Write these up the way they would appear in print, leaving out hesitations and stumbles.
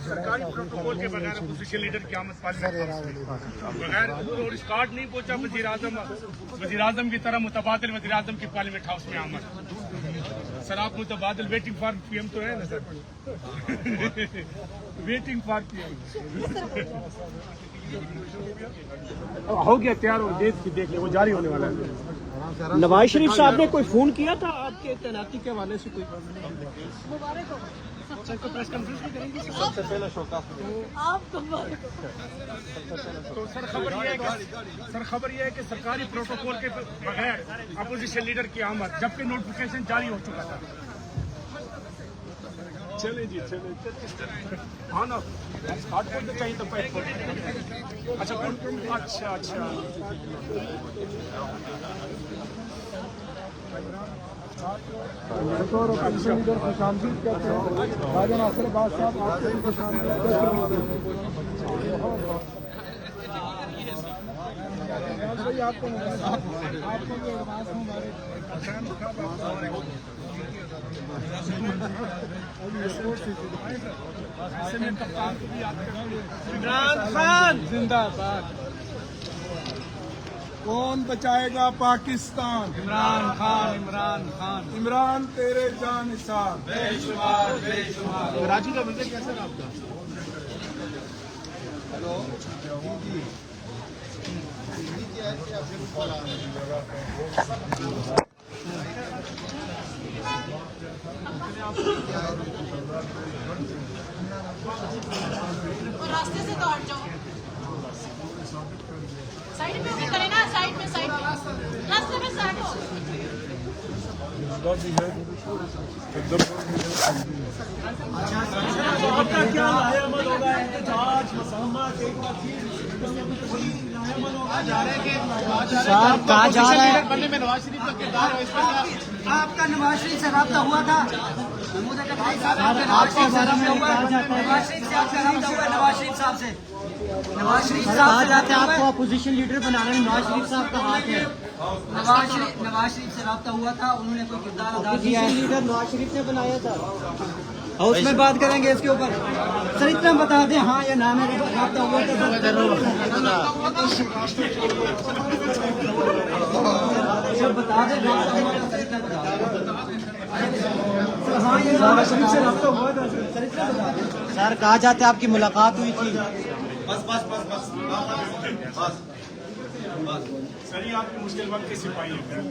सरकारी प्रोटोकॉल के बगैर अपोजिशन लीडर की आमद बगैर और स्कॉट नहीं पहुंचा वज़ीर आज़म की तरह मुतबादिल वज़ीर आज़म की पार्लियामेंट हाउस में आमद। सर आप मुतबादिल वेटिंग फॉर पीएम तो है ना सर? वेटिंग फॉर पीएम हो गया तैयार हो देश की देख ले वो जारी होने वाला है। नवाज शरीफ साहब ने कोई फोन किया था आपके तैनाती के हवाले से कोई? सर को प्रेस कॉन्फ्रेंस भी करेंगे सबसे पहले शोकास तो सर खबर यह है कि सरकारी प्रोटोकॉल के बगैर अपोजिशन लीडर की आमद जबकि नोटिफिकेशन जारी हो चुका था। चले जी चले हाँ ना स्टार्ट करते चाहिए तो अच्छा अच्छा और अपोजिशन लीडर खुशामदीद कहते हैं राजा नासिर अब्बास साहब आपको भी खुशामदीद भाई आपको भी एडवांस मुबारक। इमरान खान जिंदाबाद। कौन बचाएगा पाकिस्तान? इमरान खान इमरान खान इमरान तेरे जान निसार। बेशुमार बेशुमार। राजू का विजय कैसा रहा आपका? हेलो रास्ते से तो हट जाओ, साइड में भी करें ना, साइड में रास्ते में से हटो। आपका क्या लाहेअमल होगा? एहतजाज मज़ाहमत एक बार फिर लाहेअमल होगा जा रहे हैं कि कहा जा रहा है बनने में नवाज शरीफ का किरदार है इसमें आपका नवाज शरीफ से रब्ता हुआ था? आपके बारे में कहा जाता है नवाज शरीफ से आपका रब्ता हुआ? नवाज शरीफ साहब से कहा जाता है आपको अपोजिशन लीडर बनाने में नवाज शरीफ साहब का हाथ है। नवाज शरीफ से रब्ता हुआ था? उन्होंने कोई किरदार अदा किया है? लीडर नवाज शरीफ ने बनाया था। हाउस में बात करेंगे इसके ऊपर। सर इतना बता दें हाँ या ना में रब्ता हुआ था? सर बता दें हाँ या नवाज शरीफ से रब्ता हुआ था? सर इतना बता दें। सर कहा जाता है आपकी मुलाकात हुई थी। बस सर ये आपकी मुश्किल वक्त के सिपाही हैं।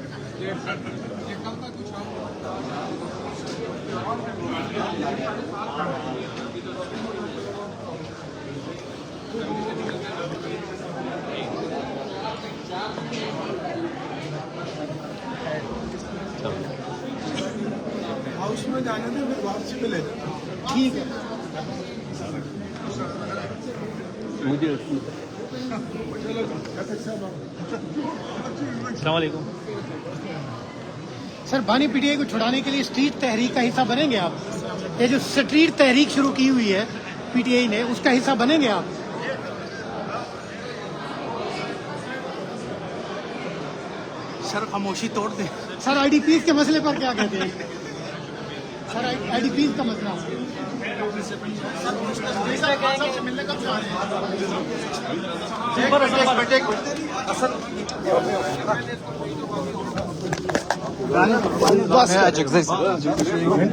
हाउस में जाने दे फिर वापसी मिले। ठीक है अस्सलामुअलैकुम। सर बानी पीटीआई को छुड़ाने के लिए स्ट्रीट तहरीक का हिस्सा बनेंगे आप? ये जो स्ट्रीट तहरीक शुरू की हुई है पीटीआई ने उसका हिस्सा बनेंगे आप? सर खामोशी तोड़ दे। सर आईडीपीज के मसले पर क्या कहते हैं? सर आईडीपीज का मसला मिलने कब जा रहे हैं? बस